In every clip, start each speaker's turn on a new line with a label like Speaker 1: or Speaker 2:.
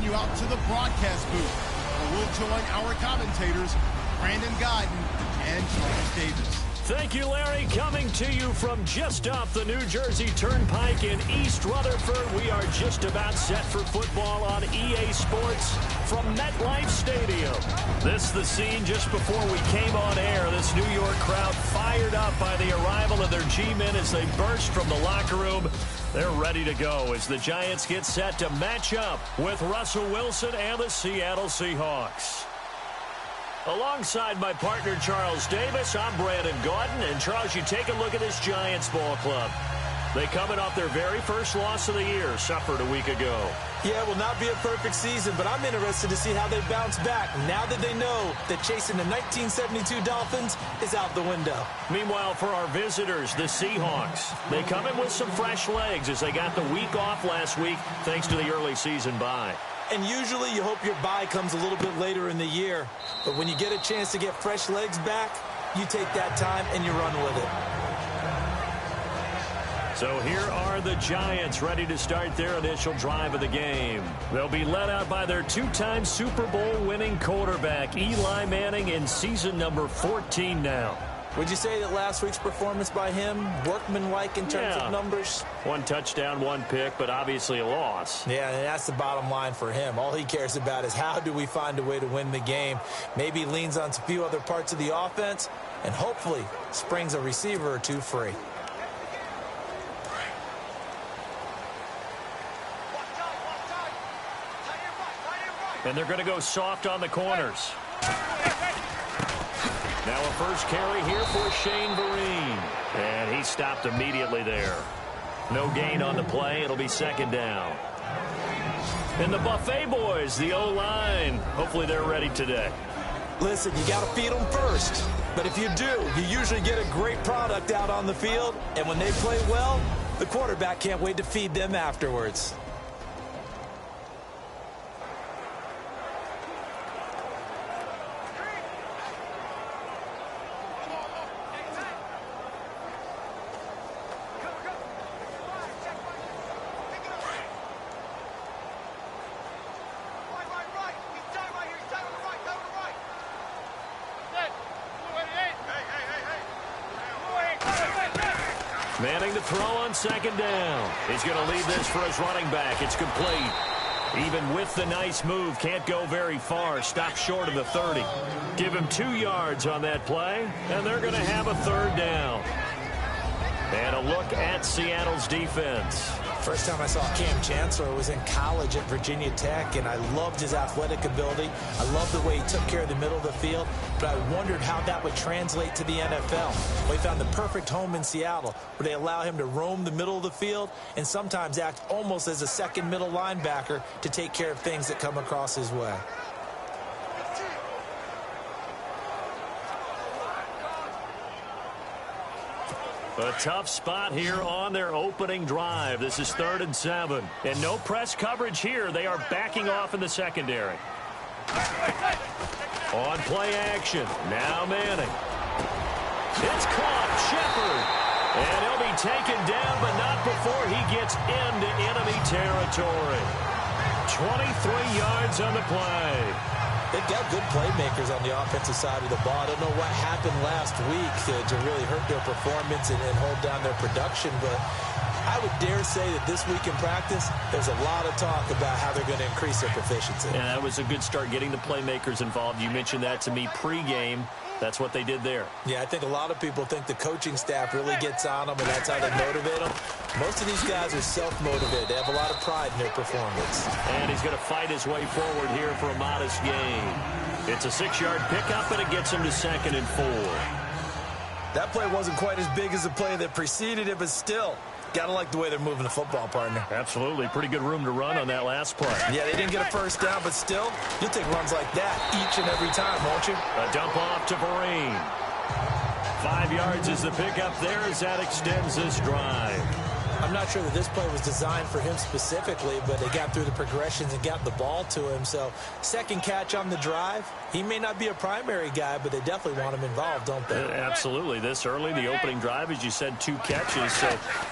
Speaker 1: you out to the broadcast booth, where we'll join our commentators, Brandon Guyton and Charles Davis.
Speaker 2: Thank you, Larry. Coming to you from just off the New Jersey Turnpike in East Rutherford. We are just about set for football on EA Sports from MetLife Stadium. This is the scene just before we came on air. This New York crowd fired up by the arrival of their G-men as they burst from the locker room. They're ready to go as the Giants get set to match up with Russell Wilson and the Seattle Seahawks. Alongside my partner, Charles Davis, I'm Brandon Guyton. And, Charles, you take a look at this Giants ball club. They coming off their very first loss of the year, suffered a week ago.
Speaker 3: Yeah, it will not be a perfect season, but I'm interested to see how they bounce back now that they know that chasing the 1972 Dolphins is out the window.
Speaker 2: Meanwhile, for our visitors, the Seahawks, they come in with some fresh legs as they got the week off last week thanks to the early season bye.
Speaker 3: And usually you hope your bye comes a little bit later in the year. But when you get a chance to get fresh legs back, you take that time and you run with it.
Speaker 2: So here are the Giants ready to start their initial drive of the game. They'll be led out by their two-time Super Bowl winning quarterback, Eli Manning, in season number 14 now.
Speaker 3: Would you say that last week's performance by him, workmanlike in terms of numbers?
Speaker 2: One touchdown, one pick, but obviously a loss.
Speaker 3: Yeah, and that's the bottom line for him. All he cares about is how do we find a way to win the game. Maybe leans on a few other parts of the offense, and hopefully springs a receiver or two free.
Speaker 2: And they're going to go soft on the corners. Now a first carry here for Shane Vereen. And he stopped immediately there. No gain on the play. It'll be second down. And the Buffet boys, the O-line. Hopefully they're ready today.
Speaker 3: Listen, you got to feed them first. But if you do, you usually get a great product out on the field. And when they play well, the quarterback can't wait to feed them afterwards.
Speaker 2: Manning to throw on second down. He's going to lead this for his running back. It's complete. Even with the nice move, can't go very far. Stop short of the 30. Give him 2 yards on that play, and they're going to have a third down. And a look at Seattle's defense.
Speaker 3: First time I saw Cam Chancellor was in college at Virginia Tech, and I loved his athletic ability. I loved the way he took care of the middle of the field, but I wondered how that would translate to the NFL. Well, he found the perfect home in Seattle, where they allow him to roam the middle of the field and sometimes act almost as a second middle linebacker to take care of things that come across his way.
Speaker 2: A tough spot here on their opening drive. This is 3rd and 7. And no press coverage here. They are backing off in the secondary. On play action. Now Manning. It's caught. Shepard. And he'll be taken down, but not before he gets into enemy territory. 23 yards on the play.
Speaker 3: They've got good playmakers on the offensive side of the ball. I don't know what happened last week to really hurt their performance and hold down their production, but I would dare say that this week in practice, there's a lot of talk about how they're going to increase their proficiency.
Speaker 2: Yeah, that was a good start getting the playmakers involved. You mentioned that to me pregame. That's what they did there.
Speaker 3: Yeah, I think a lot of people think the coaching staff really gets on them, and that's how they motivate them. Most of these guys are self-motivated. They have a lot of pride in their performance.
Speaker 2: And he's going to fight his way forward here for a modest gain. It's a 6-yard pickup, and it gets him to 2nd and 4.
Speaker 3: That play wasn't quite as big as the play that preceded it, but still, gotta like the way they're moving the football, partner.
Speaker 2: Absolutely. Pretty good room to run on that last play.
Speaker 3: Yeah, they didn't get a first down, but still, you'll take runs like that each and every time, won't you?
Speaker 2: A dump off to Vereen. 5 yards is the pickup there as that extends this drive.
Speaker 3: I'm not sure that this play was designed for him specifically, but they got through the progressions and got the ball to him. So, second catch on the drive. He may not be a primary guy, but they definitely want him involved, don't they?
Speaker 2: Absolutely. This early, the opening drive, as you said, 2 catches. So,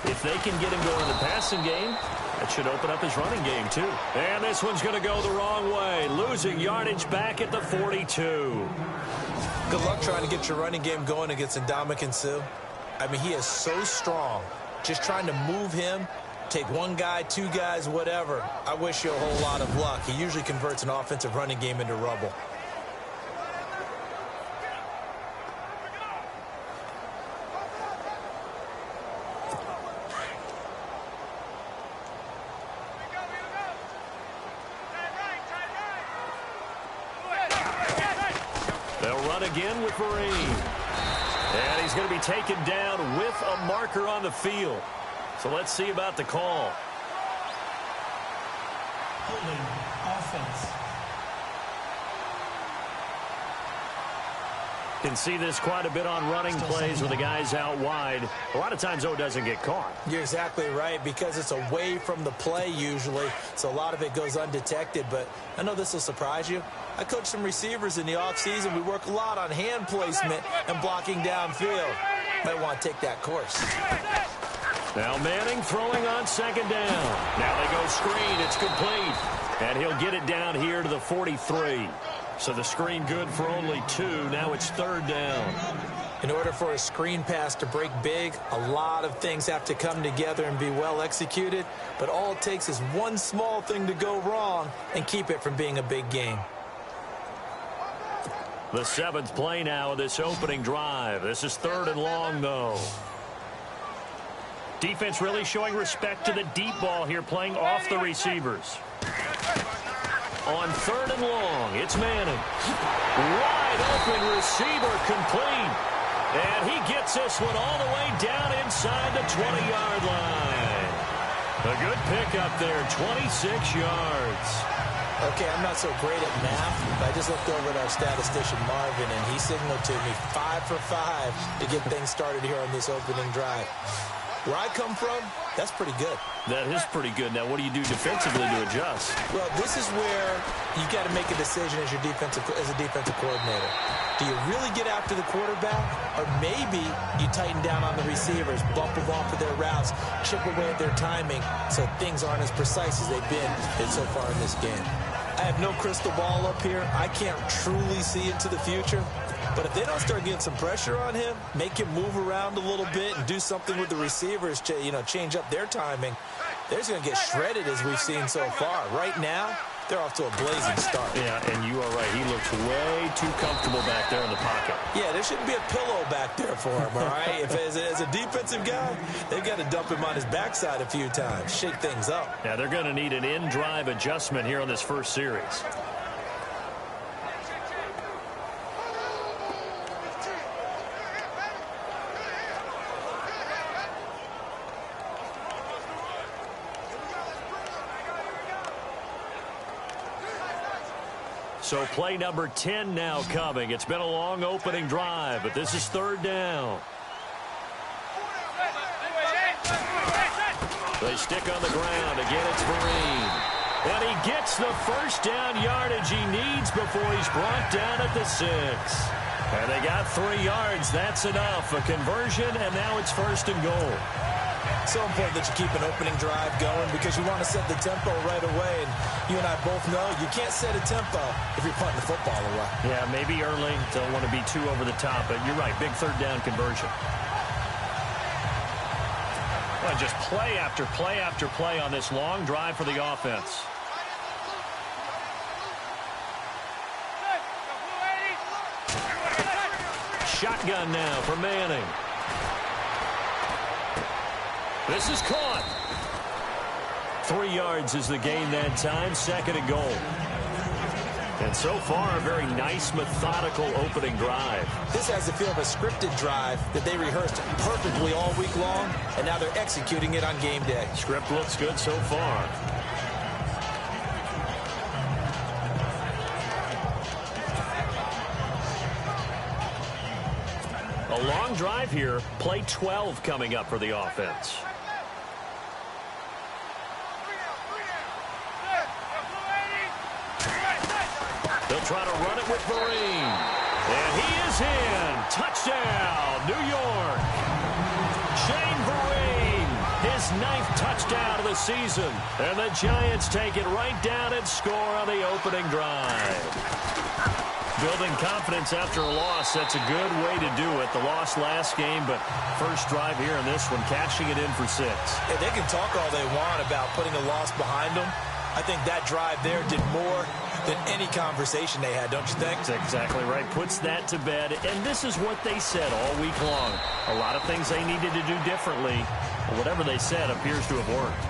Speaker 2: if they can get him going in the passing game, That should open up his running game, too. And this one's going to go the wrong way. Losing yardage back at the 42.
Speaker 3: Good luck trying to get your running game going against Ndamukong Suh. I mean, he is so strong. Just trying to move him, take one guy, two guys, whatever. I wish you a whole lot of luck. He usually converts an offensive running game into rubble.
Speaker 2: They'll run again with Vereen. And he's going to be taken down with a marker on the field. So let's see about the call.
Speaker 4: Holding offense.
Speaker 2: Can see this quite a bit on running plays with the guys out wide. A lot of times, doesn't get caught.
Speaker 3: You're exactly right, because it's away from the play usually, so a lot of it goes undetected. But I know this will surprise you. I coach some receivers in the offseason. We work a lot on hand placement and blocking downfield. Might want to take that course.
Speaker 2: Now Manning throwing on second down. Now they go screen. It's complete. And he'll get it down here to the 43. So the screen good for only 2. Now it's third down.
Speaker 3: In order for a screen pass to break big, a lot of things have to come together and be well executed. But all it takes is one small thing to go wrong and keep it from being a big game.
Speaker 2: The 7th play now of this opening drive. This is third and long, though. Defense really showing respect to the deep ball here, playing off the receivers. On third and long, it's Manning. Wide open receiver complete. And he gets this one all the way down inside the 20-yard line. A good pickup there, 26 yards.
Speaker 3: Okay, I'm not so great at math, but I just looked over at our statistician, Marvin, and he signaled to me 5 for 5 to get things started here on this opening drive. Where I come from, that's pretty good.
Speaker 2: That is pretty good. Now, what do you do defensively to adjust?
Speaker 3: Well, this is where you got to make a decision as a defensive coordinator. Do you really get after the quarterback, or maybe you tighten down on the receivers, bump them off of their routes, chip away at their timing, so things aren't as precise as they've been so far in this game. I have no crystal ball up here. I can't truly see into the future. But if they don't start getting some pressure on him, make him move around a little bit and do something with the receivers to, change up their timing, they're just going to get shredded as we've seen so far. Right now, they're off to a blazing start.
Speaker 2: Yeah, and you are right. He looks way too comfortable back there in the pocket.
Speaker 3: Yeah, there shouldn't be a pillow back there for him, all right? If as a defensive guy, they've got to dump him on his backside a few times, shake things up.
Speaker 2: Yeah, they're going to need an in-drive adjustment here on this first series. So play number 10 now coming. It's been a long opening drive, but this is third down. They stick on the ground. Again, it's Vereen. And he gets the first down yardage he needs before he's brought down at the 6. And they got 3 yards. That's enough. A conversion, and now it's first and goal.
Speaker 3: So important that you keep an opening drive going because you want to set the tempo right away. And you and I both know you can't set a tempo if you're punting the football away.
Speaker 2: Yeah, maybe early. Don't want to be too over the top, but you're right. Big third down conversion. Well, just play after play after play on this long drive for the offense. Shotgun now for Manning. This is caught. 3 yards is the gain that time. Second and goal. And so far, a very nice, methodical opening drive.
Speaker 3: This has the feel of a scripted drive that they rehearsed perfectly all week long, and now they're executing it on game day.
Speaker 2: Script looks good so far. A long drive here. Play 12 coming up for the offense. They'll try to run it with Vereen. And he is in. Touchdown, New York. Shane Vereen, his his 9th touchdown of the season. And the Giants take it right down and score on the opening drive. Building confidence after a loss, that's a good way to do it. The loss last game, but first drive here in this one, cashing it in for 6.
Speaker 3: Yeah, they can talk all they want about putting a loss behind them. I think that drive there did more than any conversation they had, don't you think?
Speaker 2: That's exactly right. Puts that to bed. And this is what they said all week long. A lot of things they needed to do differently. But whatever they said appears to have worked.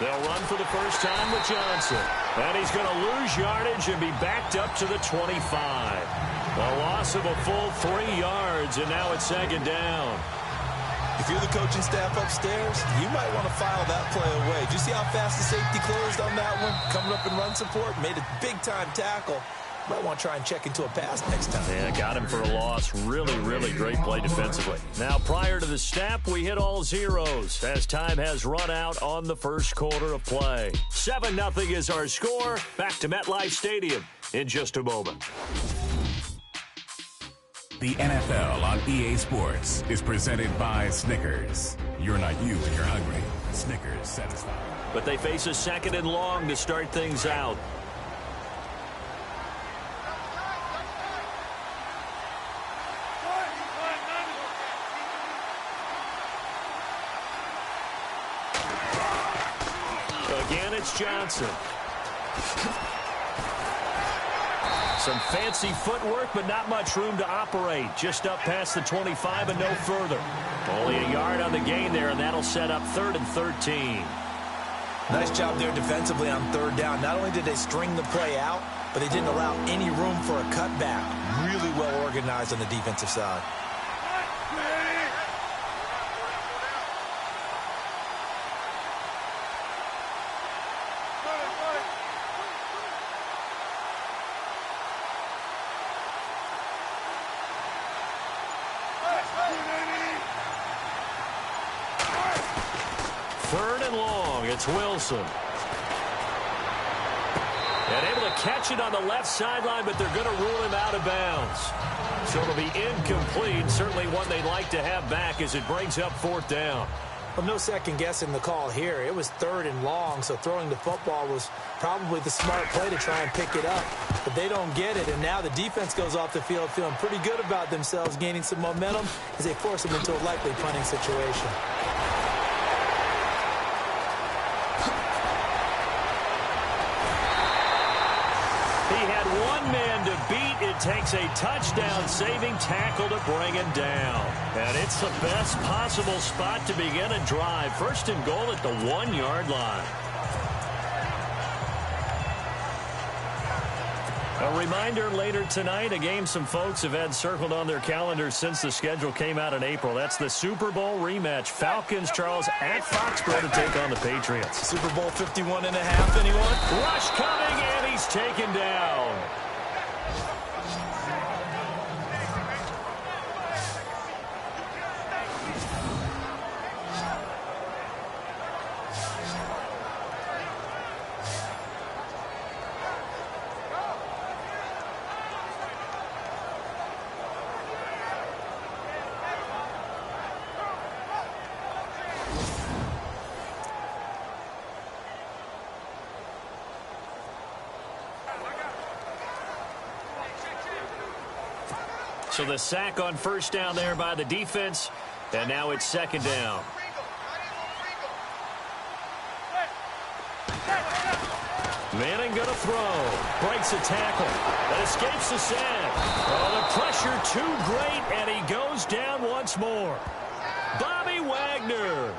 Speaker 2: They'll run for the first time with Johnson. And he's going to lose yardage and be backed up to the 25. A loss of a full 3 yards, and now it's 2nd down.
Speaker 3: If you're the coaching staff upstairs, you might want to file that play away. Do you see how fast the safety closed on that one? Coming up in run support, made a big-time tackle. Might want to try and check into a pass next time.
Speaker 2: Yeah, got him for a loss. Really, really great play defensively. Now, prior to the snap, we hit all zeros as time has run out on the first quarter of play. 7-0 is our score. Back to MetLife Stadium in just a moment.
Speaker 5: The NFL on EA Sports is presented by Snickers. You're not you when you're hungry. Snickers satisfied.
Speaker 2: But they face a 2nd and long to start things out. Again, it's Johnson. Some fancy footwork, but not much room to operate. Just up past the 25 and no further. Only a yard on the gain there, and that'll set up 3rd and 13.
Speaker 3: Nice job there defensively on 3rd down. Not only did they string the play out, but they didn't allow any room for a cutback. Really well organized on the defensive side. It's Wilson. And able to catch it on the left sideline, but they're going to rule him out of bounds. So it'll be incomplete. Certainly one they'd like to have back as it brings up 4th down. Well, no second guessing the call here. It was 3rd and long, so throwing the football was probably the smart play to try and pick it up. But they don't get it, and now the defense goes off the field feeling pretty good about themselves, gaining some momentum as they force them into a likely punting situation.
Speaker 2: It takes a touchdown-saving tackle to bring him down. And it's the best possible spot to begin a drive. 1st and goal at the 1-yard line. A reminder later tonight, a game some folks have had circled on their calendars since the schedule came out in April. That's the Super Bowl rematch. Falcons, Charles, at Foxborough to take on the Patriots.
Speaker 3: Super Bowl 51.5, anyone?
Speaker 2: Rush coming, and he's taken down. So the sack on 1st down there by the defense, and now it's 2nd down. Manning going to throw. Breaks a tackle. And escapes the sack. Oh, the pressure too great, and he goes down once more. Bobby Wagner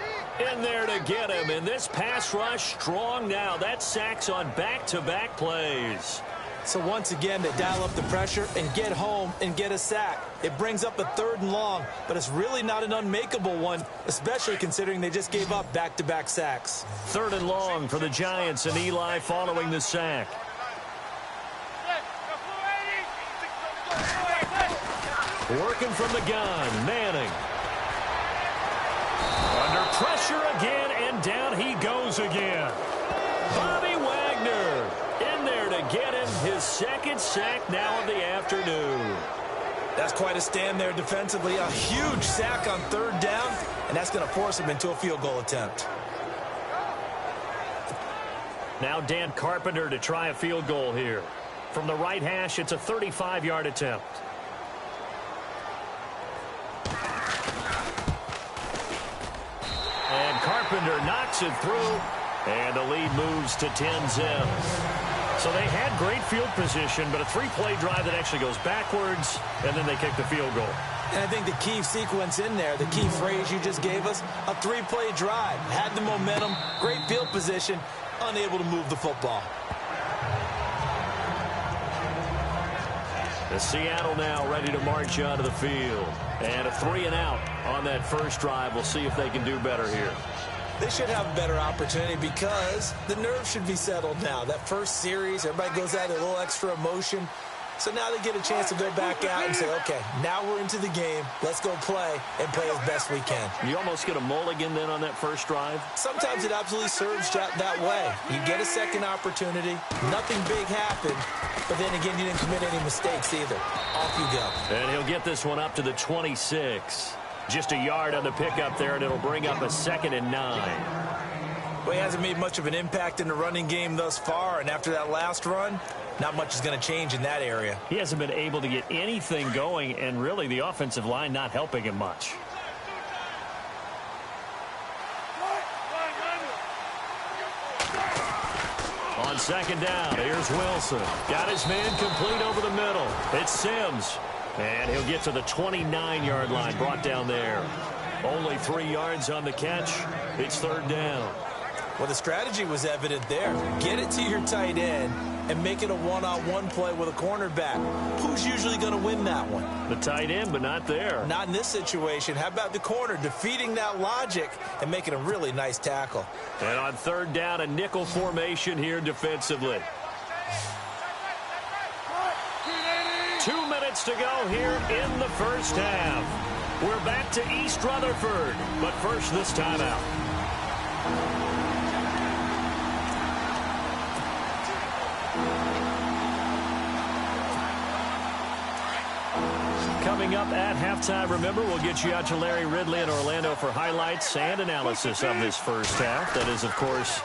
Speaker 2: in there to get him. And this pass rush strong now. That sack's on back-to-back plays.
Speaker 3: So once again, they dial up the pressure and get home and get a sack. It brings up a 3rd and long, but it's really not an unmakeable one, especially considering they just gave up back-to-back sacks.
Speaker 2: 3rd and long for the Giants, and Eli following the sack. Working from the gun, Manning. Under pressure again, and down he goes again. Bobby Wagner in there to get him his second sack now of the afternoon.
Speaker 3: That's quite a stand there defensively. A huge sack on third down, and that's going to force him into a field goal attempt.
Speaker 2: Now Dan Carpenter to try a field goal here. From the right hash, it's a 35-yard attempt. And Carpenter knocks it through, and the lead moves to 10-zip. So they had great field position, but a three-play drive that actually goes backwards, and then they kick the field goal.
Speaker 3: And I think the key sequence in there, the key phrase you just gave us, a three-play drive. Had the momentum, great field position, unable to move the football.
Speaker 2: The Seattle now ready to march onto the field. And a 3-and-out on that first drive. We'll see if they can do better here.
Speaker 3: They should have a better opportunity because the nerves should be settled now. That first series, everybody goes out with a little extra emotion. So now they get a chance to go back out and say, okay, now we're into the game. Let's go play and play as best we can.
Speaker 2: You almost get a mulligan then on that first drive?
Speaker 3: Sometimes it absolutely serves that way. You get a second opportunity. Nothing big happened. But then again, you didn't commit any mistakes either. Off you go.
Speaker 2: And he'll get this one up to the 26. Just a yard on the pickup there, and it'll bring up a 2nd and 9.
Speaker 3: Well, he hasn't made much of an impact in the running game thus far, and after that last run, not much is going to change in that area.
Speaker 2: He hasn't been able to get anything going, and really the offensive line not helping him much. On 2nd down, here's Wilson. Got his man complete over the middle. It's Sims. And he'll get to the 29-yard line, brought down there. Only 3 yards on the catch. It's 3rd down.
Speaker 3: Well, the strategy was evident there. Get it to your tight end and make it a one-on-one play with a cornerback. Who's usually going to win that one?
Speaker 2: The tight end, but not there.
Speaker 3: Not in this situation. How about the corner defeating that logic and making a really nice tackle?
Speaker 2: And on 3rd down, a nickel formation here defensively. 2 minutes to go here in the first half. We're back to East Rutherford, but first this timeout. Coming up at halftime, remember, we'll get you out to Larry Ridley in Orlando for highlights and analysis of this first half. That is, of course,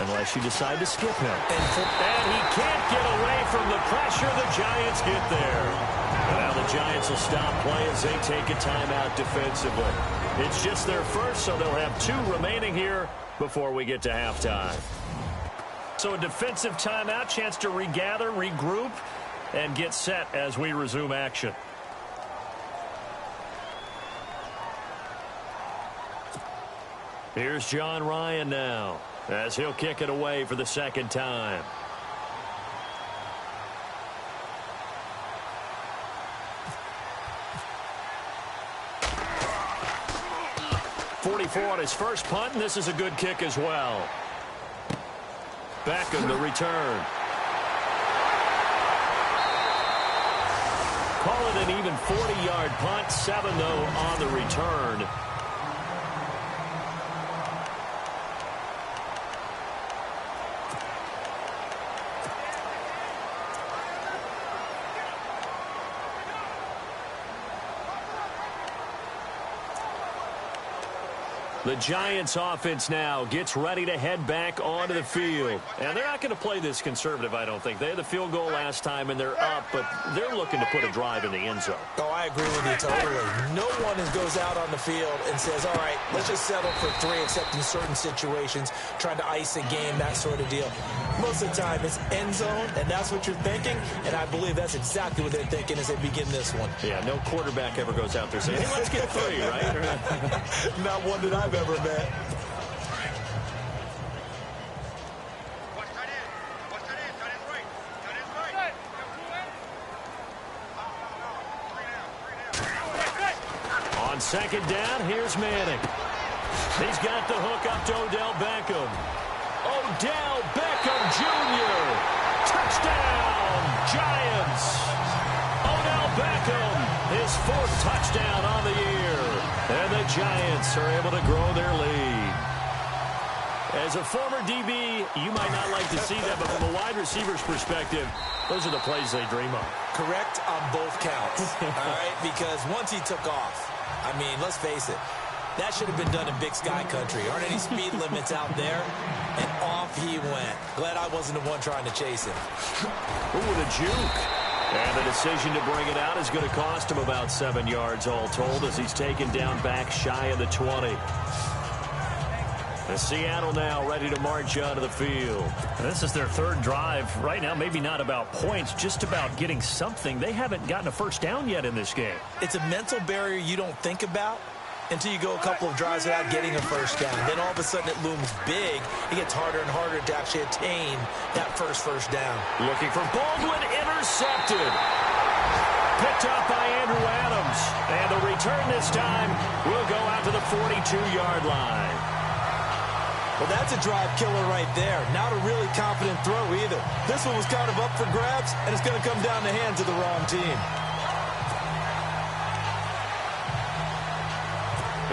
Speaker 2: unless you decide to skip him. And he can't get away from the pressure. The Giants get there. And now the Giants will stop play as they take a timeout defensively. It's just their first, so they'll have 2 remaining here before we get to halftime. So a defensive timeout, chance to regather, regroup, and get set as we resume action. Here's John Ryan now, as he'll kick it away for the 2nd time. .44 on his first punt, and this is a good kick as well. Beckham the return. Call it an even 40-yard punt, 7 though on the return. The Giants offense now gets ready to head back onto the field. And they're not going to play this conservative, I don't think. They had the field goal last time, and they're up, but they're looking to put a drive in the end zone.
Speaker 3: Oh, I agree with you totally. No one goes out on the field and says, all right, let's just settle for 3, except in certain situations, trying to ice a game, that sort of deal. Most of the time, it's end zone, and that's what you're thinking, and I believe that's exactly what they're thinking as they begin this one.
Speaker 2: Yeah, no quarterback ever goes out there saying, hey, let's get 3, right?
Speaker 3: Not one that I've ever met. On 2nd down, here's Manning. He's got the hook up to Odell Beckham. Odell Beckham Jr. Touchdown, Giants. Odell
Speaker 2: Beckham, his 4th touchdown on the year. And the Giants are able to grow their lead. As a former DB, you might not like to see that, but from a wide receiver's perspective, those are the plays they dream of.
Speaker 3: Correct on both counts, all right? Because once he took off, I mean, let's face it, that should have been done in Big Sky Country. Aren't any speed limits out there? And off he went. Glad I wasn't the one trying to chase him.
Speaker 2: Ooh, the juke. And the decision to bring it out is going to cost him about 7 yards all told as he's taken down back shy of the 20. And Seattle now ready to march onto the field.
Speaker 6: And this is their 3rd drive. Right now, maybe not about points, just about getting something. They haven't gotten a first down yet in this game.
Speaker 3: It's a mental barrier you don't think about until you go a couple of drives without getting a first down. Then all of a sudden it looms big. It gets harder and harder to actually attain that first down.
Speaker 2: Looking for Baldwin, intercepted. Picked up by Andrew Adams. And the return this time will go out to the 42-yard line.
Speaker 3: Well, that's a drive killer right there. Not a really confident throw either. This one was kind of up for grabs, and it's going to come down the hands of the wrong team.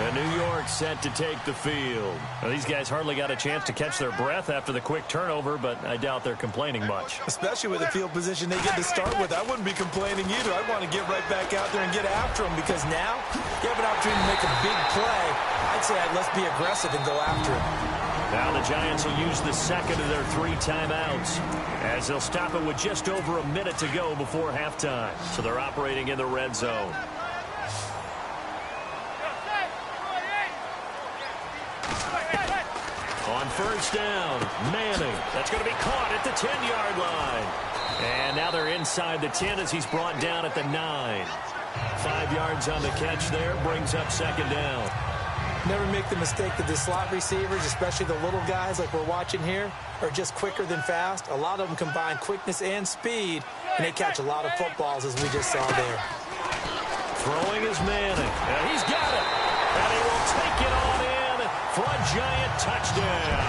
Speaker 2: And New York set to take the field.
Speaker 6: Well, these guys hardly got a chance to catch their breath after the quick turnover, but I doubt they're complaining much.
Speaker 3: Especially with the field position they get to start with. I wouldn't be complaining either. I'd want to get right back out there and get after them because now you have an opportunity to make a big play. I'd say let's be aggressive and go after him.
Speaker 2: Now the Giants will use the second of their 3 timeouts as they'll stop it with just over a minute to go before halftime. So they're operating in the red zone. On first down, Manning. That's going to be caught at the 10-yard line. And now they're inside the 10 as he's brought down at the 9. 5 yards on the catch there, brings up second down.
Speaker 3: Never make the mistake that the slot receivers, especially the little guys like we're watching here, are just quicker than fast. A lot of them combine quickness and speed, and they catch a lot of footballs, as we just saw there.
Speaker 2: Throwing is Manning. And he's got it. And he will take it on in for a Giant touchdown.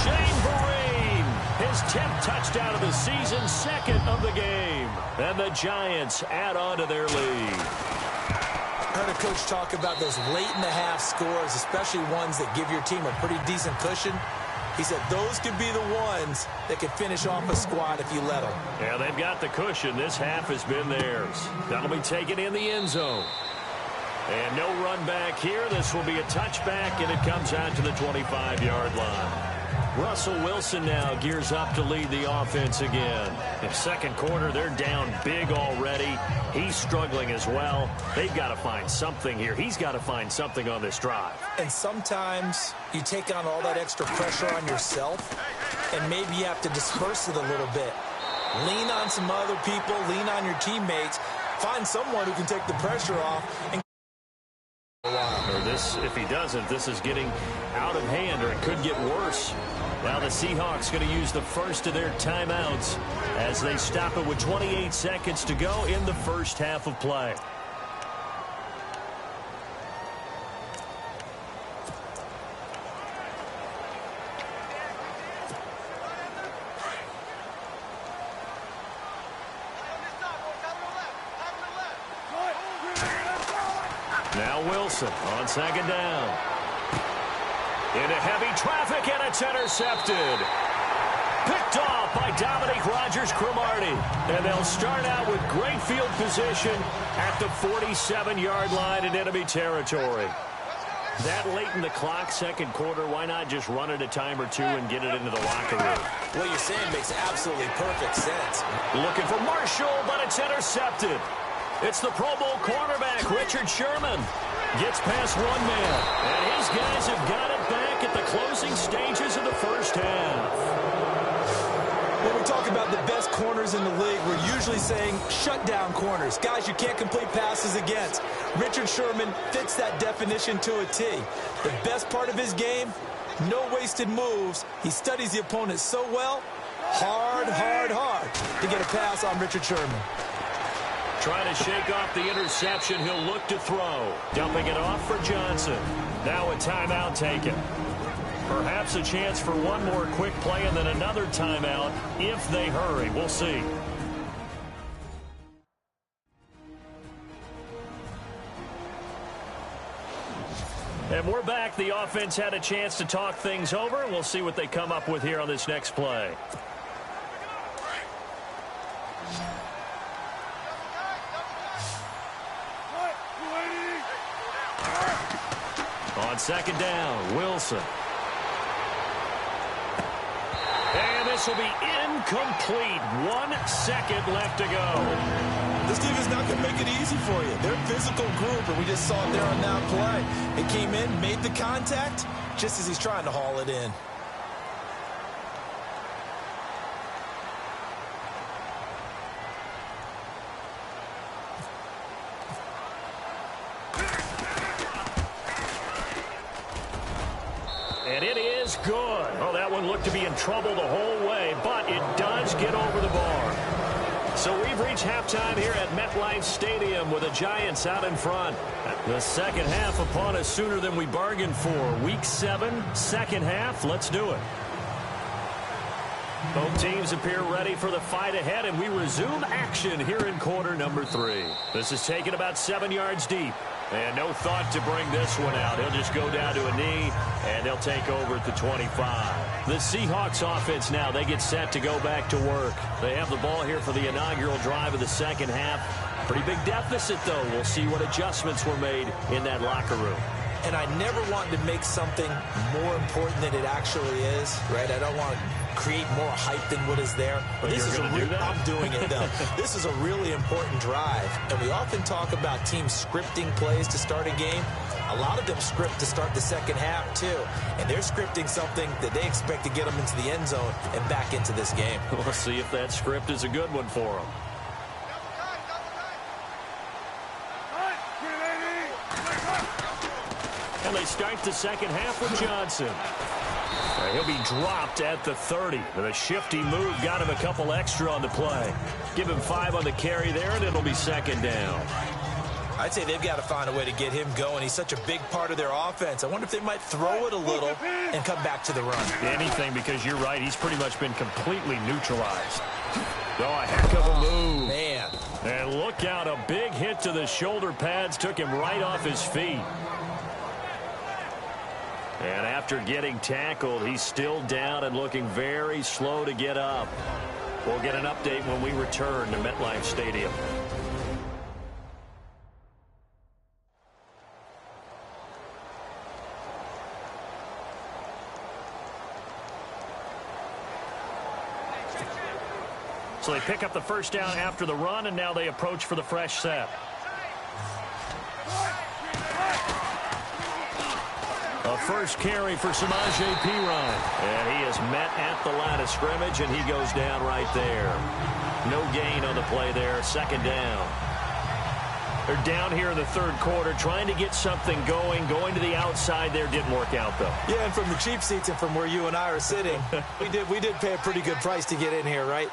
Speaker 2: Shane Vereen, his 10th touchdown of the season, 2nd of the game. And the Giants add on to their lead.
Speaker 3: I heard a coach talk about those late-in-the-half scores, especially ones that give your team a pretty decent cushion. He said those could be the ones that could finish off a squad if you let them.
Speaker 2: Yeah, they've got the cushion. This half has been theirs. That'll be taken in the end zone. And no run back here. This will be a touchback, and it comes out to the 25-yard line. Russell Wilson now gears up to lead the offense again. In second quarter, they're down big already. He's struggling as well. They've got to find something here. He's got to find something on this drive.
Speaker 3: And sometimes you take on all that extra pressure on yourself, and maybe you have to disperse it a little bit. Lean on some other people. Lean on your teammates. Find someone who can take the pressure off. And
Speaker 2: or this, if he doesn't, this is getting out of hand, or it could get worse. Now the Seahawks going to use the first of their timeouts as they stop it with 28 seconds to go in the first half of play. Now Wilson on second down. Into heavy traffic, and it's intercepted. Picked off by Dominique Rodgers-Cromartie. And they'll start out with great field position at the 47-yard line in enemy territory. That late in the clock, second quarter, why not just run it a time or two and get it into the locker room?
Speaker 3: what you're saying makes absolutely perfect sense.
Speaker 2: Looking for Marshall, but it's intercepted. It's the Pro Bowl cornerback, Richard Sherman. Gets past one man, and his guys have got it back at the closing stages of the first half.
Speaker 3: When we talk about the best corners in the league, we're usually saying shutdown corners, guys you can't complete passes against. Richard Sherman fits that definition to a T. The best part of his game, no wasted moves. He studies the opponent so well, hard to get a pass on Richard Sherman.
Speaker 2: Trying to shake off the interception, he'll look to throw. Dumping it off for Johnson. Now a timeout taken. Perhaps a chance for one more quick play and then another timeout if they hurry. We'll see.
Speaker 6: And we're back. The offense had a chance to talk things over. We'll see what they come up with here on this next play. On second down, Wilson. And this will be incomplete. 1 second left to go.
Speaker 3: This team is not going to make it easy for you. They're a physical group, and we just saw it there on that play. It came in, made the contact, just as he's trying to haul it in.
Speaker 6: And it is good. Oh, that one looked to be in trouble the whole way, but it does get over the bar. So we've reached halftime here at MetLife Stadium with the Giants out in front. The second half upon us sooner than we bargained for. Week 7, second half. Let's do it. Both teams appear ready for the fight ahead, and we resume action here in quarter number 3. This is taken about 7 yards deep. And no thought to bring this one out. He'll just go down to a knee, and they'll take over at the 25. The Seahawks offense now, they get set to go back to work. They have the ball here for the inaugural drive of the second half. Pretty big deficit, though. We'll see what adjustments were made in that locker room.
Speaker 3: And I never want to make something more important than it actually is, right? I don't want to create more hype than what is there. But this is I'm doing it, though. This is a really important drive. And we often talk about teams scripting plays to start a game. A lot of them script to start the second half, too. And they're scripting something that they expect to get them into the end zone and back into this game.
Speaker 6: We'll see if that script is a good one for them. And they start the second half with Johnson. He'll be dropped at the 30. The shifty move got him a couple extra on the play. Give him 5 on the carry there, and it'll be second down.
Speaker 3: I'd say they've got to find a way to get him going. He's such a big part of their offense. I wonder if they might throw it a little and come back to the run.
Speaker 6: Anything, because you're right. He's pretty much been completely neutralized. Oh, a heck of a move.
Speaker 3: Man.
Speaker 6: And look out, a big hit to the shoulder pads took him right off his feet. And after getting tackled, he's still down and looking very slow to get up. We'll get an update when we return to MetLife Stadium. So they pick up the first down after the run, and now they approach for the fresh set. A first carry for Samaje Perine. And he is met at the line of scrimmage, and he goes down right there. No gain on the play there. Second down. They're down here in the third quarter, trying to get something going. Going to the outside there didn't work out, though.
Speaker 3: Yeah, and from the cheap seats and from where you and I are sitting, we did pay a pretty good price to get in here, right?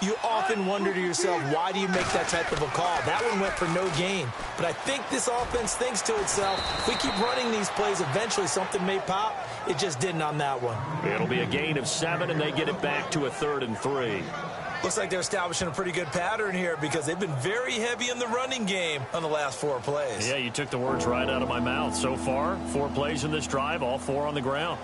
Speaker 3: You often wonder to yourself, why do you make that type of a call? That one went for no gain. But I think this offense thinks to itself, if we keep running these plays, eventually something may pop. It just didn't on that one.
Speaker 6: It'll be a gain of 7, and they get it back to a 3rd and 3.
Speaker 3: Looks like they're establishing a pretty good pattern here because they've been very heavy in the running game on the last 4 plays.
Speaker 6: Yeah, you took the words right out of my mouth. So far, 4 plays in this drive, all 4 on the ground.